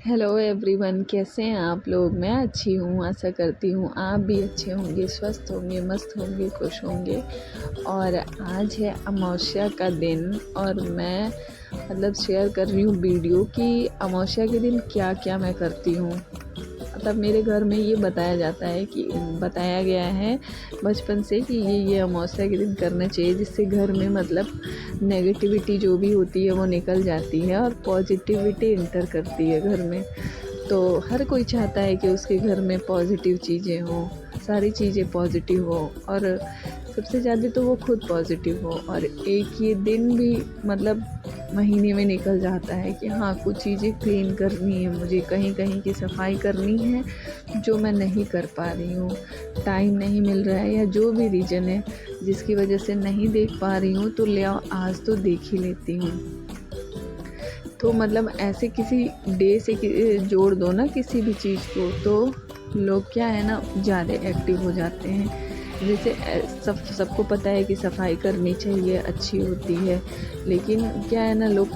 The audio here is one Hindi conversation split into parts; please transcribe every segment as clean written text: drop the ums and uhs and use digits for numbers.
हेलो एवरीवन, कैसे हैं आप लोग। मैं अच्छी हूँ, आशा करती हूँ आप भी अच्छे होंगे, स्वस्थ होंगे, मस्त होंगे, खुश होंगे। और आज है अमावस्या का दिन और मैं शेयर कर रही हूँ वीडियो कि अमावस्या के दिन क्या क्या मैं करती हूँ। मेरे घर में ये बताया गया है बचपन से कि ये अमावस्या के दिन करना चाहिए, जिससे घर में नेगेटिविटी जो भी होती है वो निकल जाती है और पॉजिटिविटी इंटर करती है घर में। तो हर कोई चाहता है कि उसके घर में पॉजिटिव चीज़ें हों, सारी चीज़ें पॉजिटिव हो और सबसे ज़्यादा तो वो खुद पॉजिटिव हो। और एक ये दिन भी महीने में निकल जाता है कि हाँ, कुछ चीज़ें क्लीन करनी है, मुझे कहीं कहीं की सफाई करनी है जो मैं नहीं कर पा रही हूँ, टाइम नहीं मिल रहा है या जो भी रीज़न है जिसकी वजह से नहीं देख पा रही हूँ, तो ले आओ आज तो देख ही लेती हूँ। तो ऐसे किसी डे से जोड़ दो ना किसी भी चीज़ को, तो लोग क्या है ना ज़्यादा एक्टिव हो जाते हैं। जैसे सबको पता है कि सफाई करनी चाहिए, अच्छी होती है, लेकिन क्या है ना लोग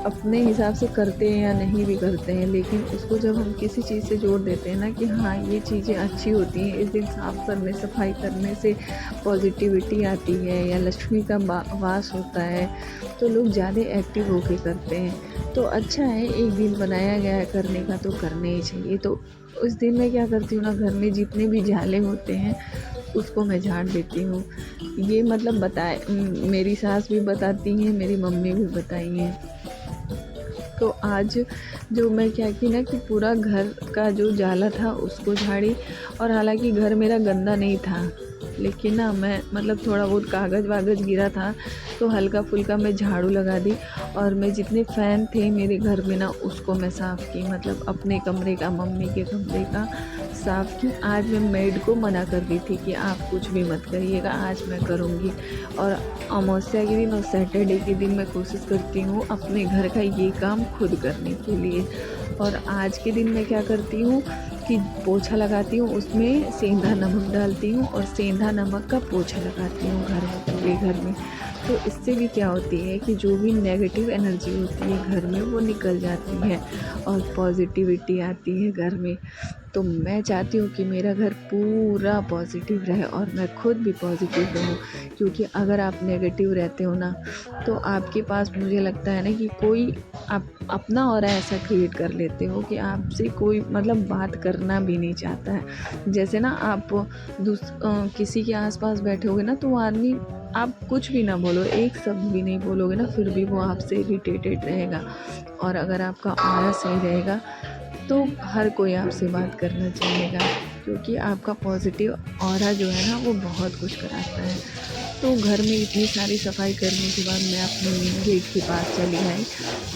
अपने हिसाब से करते हैं या नहीं भी करते हैं। लेकिन उसको जब हम किसी चीज़ से जोड़ देते हैं ना कि हाँ ये चीज़ें अच्छी होती हैं, इस दिन साफ़ करने सफाई करने से पॉजिटिविटी आती है या लक्ष्मी का वास होता है, तो लोग ज़्यादा एक्टिव होके करते हैं। तो अच्छा है, एक दिन बनाया गया है करने का तो करने ही चाहिए। तो उस दिन मैं क्या करती हूँ ना, घर में जितने भी झाले होते हैं उसको मैं झाड़ देती हूँ। ये मेरी सास भी बताती हैं, मेरी मम्मी भी बताई हैं। तो आज जो मैं क्या की ना कि पूरा घर का जो जाला था उसको झाड़ी। और हालांकि घर मेरा गंदा नहीं था, लेकिन ना मैं थोड़ा बहुत कागज़ वागज़ गिरा था तो हल्का फुल्का मैं झाड़ू लगा दी। और मैं जितने फ़ैन थे मेरे घर में ना उसको मैं साफ़ की, अपने कमरे का, मम्मी के कमरे का साफ़ की। आज मैं मेड को मना कर दी थी कि आप कुछ भी मत करिएगा, आज मैं करूँगी। और अमावस्या के दिन और सैटरडे के दिन मैं कोशिश करती हूँ अपने घर का ये काम खुद करने के लिए। और आज के दिन मैं क्या करती हूँ कि पोछा लगाती हूँ, उसमें सेंधा नमक डालती हूँ और सेंधा नमक का पोछा लगाती हूँ घर में, पूरे घर में। तो इससे भी क्या होती है कि जो भी नेगेटिव एनर्जी होती है घर में वो निकल जाती है और पॉजिटिविटी आती है घर में। तो मैं चाहती हूँ कि मेरा घर पूरा पॉजिटिव रहे और मैं खुद भी पॉजिटिव रहूँ, क्योंकि अगर आप नेगेटिव रहते हो ना तो आपके पास मुझे लगता है ना कि कोई आप अपना और ऐसा क्रिएट कर लेते हो कि आपसे कोई बात करना भी नहीं चाहता है। जैसे ना आप किसी के आसपास बैठे होगे ना तो वो आदमी, आप कुछ भी ना बोलो, एक शब्द भी नहीं बोलोगे ना, फिर भी वो आपसे इरिटेटेड रहेगा। और अगर आपका ऑरा सही रहेगा तो हर कोई आपसे बात करना चाहेगा, क्योंकि आपका पॉजिटिव ऑरा जो है ना वो बहुत कुछ कराता है। तो घर में इतनी सारी सफाई करने के बाद मैं अपने मेन गेट के पास चली आई,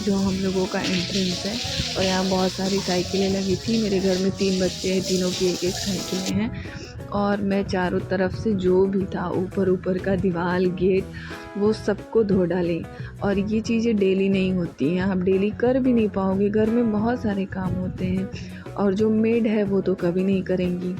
जो हम लोगों का एंट्रेंस है। और यहाँ बहुत सारी साइकिलें लगी थी। मेरे घर में 3 बच्चे हैं, तीनों की एक एक साइकिलें हैं। और मैं चारों तरफ से जो भी था, ऊपर का दीवार, गेट, वो सबको धो डाली। और ये चीज़ें डेली नहीं होती हैं, आप डेली कर भी नहीं पाओगे, घर में बहुत सारे काम होते हैं और जो मेड है वो तो कभी नहीं करेंगी।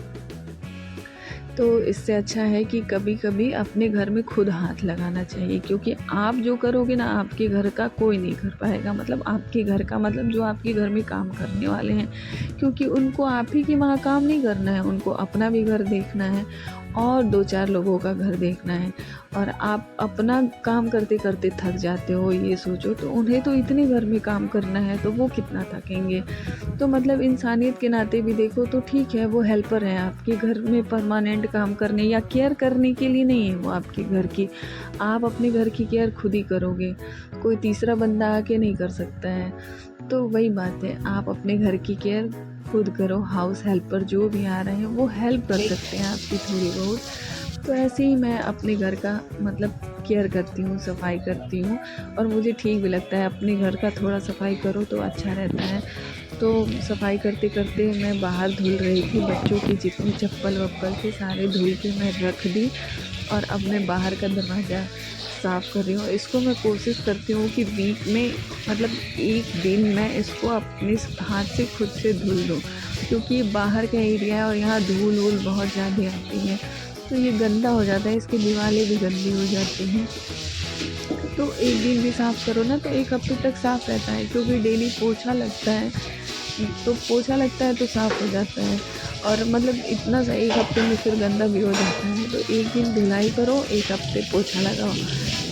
तो इससे अच्छा है कि कभी कभी अपने घर में खुद हाथ लगाना चाहिए, क्योंकि आप जो करोगे ना आपके घर का कोई नहीं कर पाएगा। आपके घर का जो आपके घर में काम करने वाले हैं, क्योंकि उनको आप ही के वहाँ काम नहीं करना है, उनको अपना भी घर देखना है और 2-4 लोगों का घर देखना है। और आप अपना काम करते करते थक जाते हो, ये सोचो, तो उन्हें तो इतने घर में काम करना है तो वो कितना थकेंगे। तो इंसानियत के नाते भी देखो तो ठीक है, वो हेल्पर हैं आपके घर में, परमानेंट काम करने या केयर करने के लिए नहीं है वो आपके घर की। आप अपने घर की केयर खुद ही करोगे, कोई तीसरा बंदा आके नहीं कर सकता है। तो वही बात है, आप अपने घर की केयर खुद करो। हाउस हेल्पर जो भी आ रहे हैं वो हेल्प कर सकते हैं आपकी थोड़ी बहुत। तो ऐसे ही मैं अपने घर का केयर करती हूँ, सफाई करती हूँ। और मुझे ठीक भी लगता है, अपने घर का थोड़ा सफाई करो तो अच्छा रहता है। तो सफाई करते करते मैं बाहर धुल रही थी, बच्चों की जितनी चप्पल वप्पल थे सारे धुल के मैं रख दी। और अब मैं बाहर का दरवाज़ा साफ़ कर रही हूँ। इसको मैं कोशिश करती हूँ कि वीक में एक दिन मैं इसको अपने हाथ से खुद से धुल दूँ, क्योंकि ये बाहर का एरिया है और यहाँ धूल वूल बहुत ज़्यादा आती है, तो ये गंदा हो जाता है, इसकी दीवारें भी गंदी हो जाती हैं। तो एक दिन भी साफ़ करो ना तो एक हफ्ते तक साफ़ रहता है, क्योंकि डेली पोछा लगता है, तो पोछा लगता है तो साफ़ हो जाता है। और मतलब इतना सा एक हफ्ते में फिर गंदा भी हो जाता है। तो एक दिन धुलाई करो, एक हफ्ते पोछा लगाओ।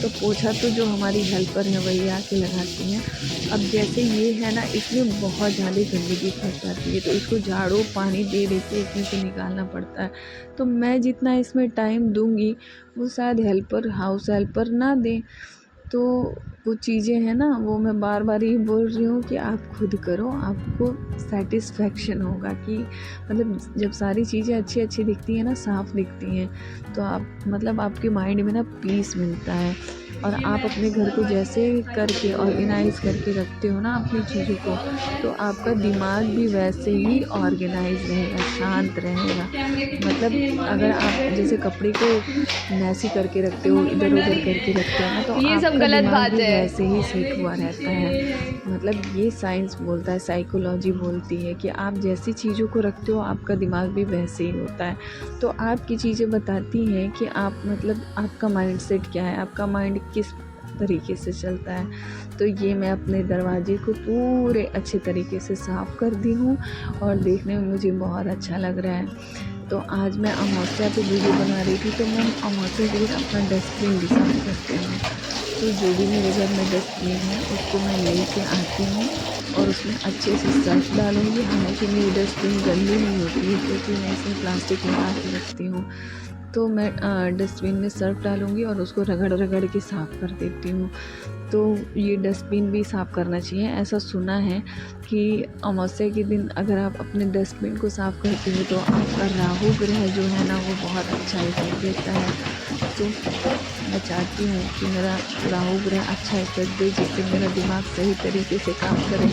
तो पोछा तो जो हमारी हेल्पर है वही आके लगाती हैं। अब जैसे ये है ना, इसमें बहुत ज़्यादा गंदगी फंस जाती है, तो इसको झाड़ू पानी दे के इसमें से निकालना पड़ता है। तो मैं जितना इसमें टाइम दूँगी वो शायद हेल्पर, हाउस हेल्पर ना दें। तो वो चीज़ें हैं ना, वो मैं बार बार ही बोल रही हूँ कि आप खुद करो, आपको सेटिस्फेक्शन होगा कि मतलब जब सारी चीज़ें अच्छी अच्छी दिखती हैं ना, साफ़ दिखती हैं, तो आप मतलब आपके माइंड में ना पीस मिलता है। और आप अपने घर को जैसे करके ऑर्गेनाइज़ करके रखते हो ना अपनी चीज़ों को, तो आपका दिमाग भी वैसे ही ऑर्गेनाइज़ रहेगा, शांत रहेगा। मतलब अगर आप जैसे कपड़े को मैसी करके रखते हो, इधर उधर करके रखते हो ना, तो ये सब आपका गलत दिमाग बात भी है। वैसे ही सेट हुआ रहता है। मतलब ये साइंस बोलता है, साइकोलॉजी बोलती है कि आप जैसी चीज़ों को रखते हो आपका दिमाग भी वैसे ही होता है। तो आपकी चीज़ें बताती हैं कि आप मतलब आपका माइंडसेट क्या है, आपका माइंड किस तरीके से चलता है। तो ये मैं अपने दरवाजे को पूरे अच्छे तरीके से साफ़ कर दी हूँ और देखने में मुझे बहुत अच्छा लग रहा है। तो आज मैं अमावस्या पे वीडियो बना रही थी, तो मैं अमावस्या के दिन अपना डस्टबिन भी साफ़ करती हूँ। तो जो भी मेरे घर में डस्टबिन है उसको मैं लेके आती हूँ और उसमें अच्छे से सर्फ डालूँगी। हालाँकि मेरी डस्टबिन गंदी नहीं होती है, क्योंकि मैं इसमें प्लास्टिक लगा के रखती हूँ। तो मैं डस्टबिन में सर्फ डालूँगी और उसको रगड़ रगड़ के साफ़ कर देती हूँ। तो ये डस्टबिन भी साफ़ करना चाहिए। ऐसा सुना है कि अमावस्या के दिन अगर आप अपने डस्टबिन को साफ़ करते हो तो आपका राहु ग्रह जो है ना वो बहुत अच्छा इफ़ेक्ट देता है। तो मैं चाहती हूँ कि मेरा राहु ग्रह अच्छा इफ़ेक्ट दे, जिससे मेरा दिमाग सही तरीके से काम करे,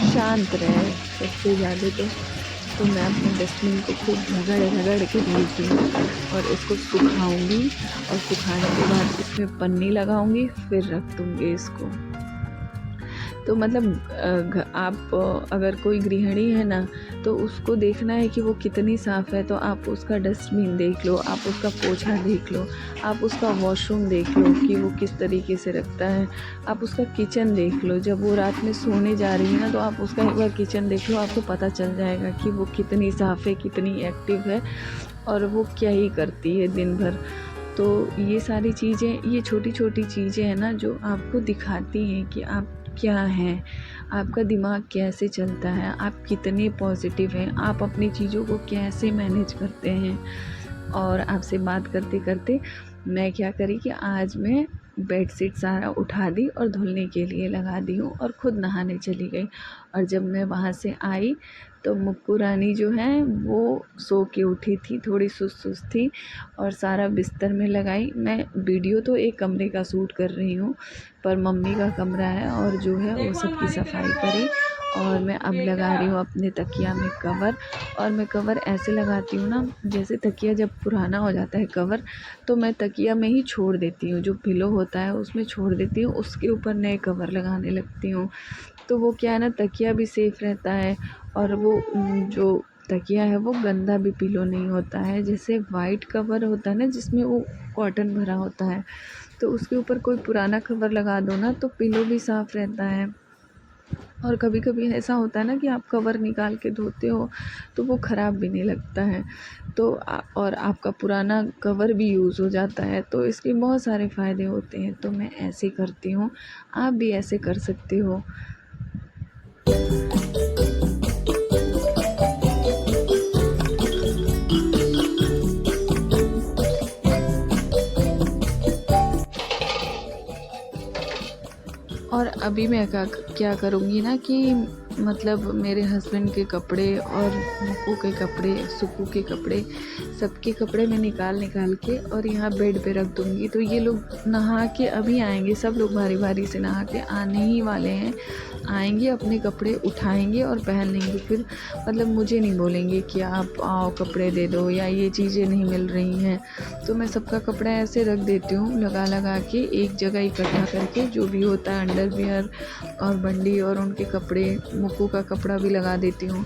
शांत रहे सबसे ज़्यादा। तो मैं अपने डस्टबिन को खूब रगड़ रगड़ के धुलती हूँ और इसको सुखाऊंगी, और सुखाने के बाद इसमें पन्नी लगाऊंगी, फिर रख दूँगी इसको। तो मतलब आप अगर कोई गृहिणी है ना, तो उसको देखना है कि वो कितनी साफ़ है, तो आप उसका डस्टबिन देख लो, आप उसका पोछा देख लो, आप उसका वॉशरूम देख लो कि वो किस तरीके से रखता है, आप उसका किचन देख लो। जब वो रात में सोने जा रही है ना, तो आप उसका एक बार किचन देख लो, आपको पता चल जाएगा कि वो कितनी साफ़ है, कितनी एक्टिव है और वो क्या ही करती है दिन भर। तो ये सारी चीज़ें, ये छोटी छोटी चीज़ें हैं ना जो आपको दिखाती हैं कि आप क्या हैं, आपका दिमाग कैसे चलता है, आप कितने पॉजिटिव हैं, आप अपनी चीज़ों को कैसे मैनेज करते हैं। और आपसे बात करते करते मैं क्या करी कि आज मैं बेडशीट सारा उठा दी और धुलने के लिए लगा दी हूँ और ख़ुद नहाने चली गई। और जब मैं वहाँ से आई तो मुक्कू रानी जो है वो सो के उठी थी, थोड़ी सुस्त थी और सारा बिस्तर में लगाई। मैं वीडियो तो एक कमरे का शूट कर रही हूँ, पर मम्मी का कमरा है और जो है वो सबकी सफाई करी। और मैं अब लगा रही हूँ अपने तकिया में कवर। और मैं कवर ऐसे लगाती हूँ ना, जैसे तकिया जब पुराना हो जाता है कवर, तो मैं तकिया में ही छोड़ देती हूँ, जो पिलो होता है उसमें छोड़ देती हूँ, उसके ऊपर नए कवर लगाने लगती हूँ। तो वो क्या है ना, तकिया भी सेफ़ रहता है और वो जो तकिया है वो गंदा भी पिलो नहीं होता है। जैसे वाइट कवर होता है ना जिसमें वो कॉटन भरा होता है, तो उसके ऊपर कोई पुराना कवर लगा दो ना तो पिलो भी साफ़ रहता है। और कभी कभी ऐसा होता है ना कि आप कवर निकाल के धोते हो तो वो ख़राब भी नहीं लगता है, तो और आपका पुराना कवर भी यूज़ हो जाता है, तो इसके बहुत सारे फ़ायदे होते हैं। तो मैं ऐसे करती हूँ, आप भी ऐसे कर सकते हो। और अभी मैं क्या करूँगी ना कि मतलब मेरे हस्बैंड के कपड़े और मुक्कू के कपड़े, सुक्कू के कपड़े, सबके कपड़े मैं निकाल के और यहाँ बेड पे रख दूँगी। तो ये लोग नहा के अभी आएंगे, सब लोग बारी बारी से नहा के आने ही वाले हैं, आएंगे अपने कपड़े उठाएंगे और पहन लेंगे। फिर मतलब मुझे नहीं बोलेंगे कि आप आओ कपड़े दे दो या ये चीज़ें नहीं मिल रही हैं। तो मैं सबका कपड़ा ऐसे रख देती हूँ लगा के एक जगह इकट्ठा करके, जो भी होता है अंडरवियर और बंडी और उनके कपड़े, मुक्कू का कपड़ा भी लगा देती हूँ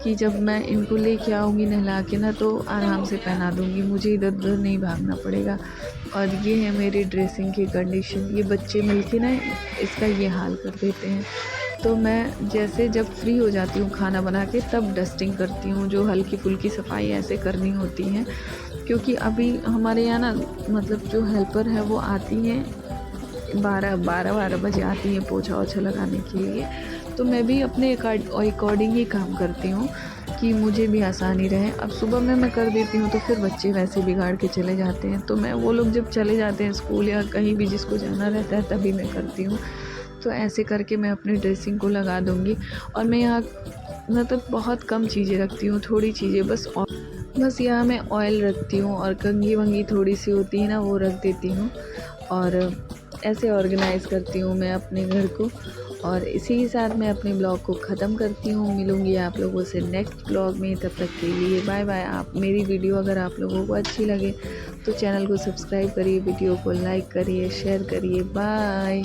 कि जब मैं इनको लेके आऊँगी नहला के ना तो आराम से पहना दूँगी, मुझे इधर उधर नहीं भागना पड़ेगा। और ये है मेरी ड्रेसिंग की कंडीशन। ये बच्चे मिलके ना इसका ये हाल कर देते हैं। तो मैं जैसे जब फ्री हो जाती हूँ खाना बना के तब डस्टिंग करती हूँ, जो हल्की फुल्की सफाई ऐसे करनी होती हैं, क्योंकि अभी हमारे यहाँ ना मतलब जो हेल्पर है वो आती हैं 12 बजे आती हैं पोछा ओछा लगाने के लिए। तो मैं भी अपने अकॉर्डिंग ही काम करती हूँ कि मुझे भी आसानी रहे। अब सुबह में मैं कर देती हूँ तो फिर बच्चे वैसे बिगाड़ के चले जाते हैं, तो मैं वो लोग जब चले जाते हैं स्कूल या कहीं भी जिसको जाना रहता है तभी मैं करती हूँ। तो ऐसे करके मैं अपनी ड्रेसिंग को लगा दूँगी। और मैं यहाँ मतलब बहुत कम चीज़ें रखती हूँ, थोड़ी चीज़ें बस यहाँ मैं ऑयल रखती हूँ और कंघी वंगी थोड़ी सी होती है ना वो रख देती हूँ। और ऐसे ऑर्गेनाइज़ करती हूँ मैं अपने घर को। और इसी के साथ मैं अपने ब्लॉग को ख़त्म करती हूँ। मिलूँगी आप लोगों से नेक्स्ट ब्लॉग में, तब तक के लिए बाय बाय। आप मेरी वीडियो अगर आप लोगों को अच्छी लगे तो चैनल को सब्सक्राइब करिए, वीडियो को लाइक करिए, शेयर करिए। बाय।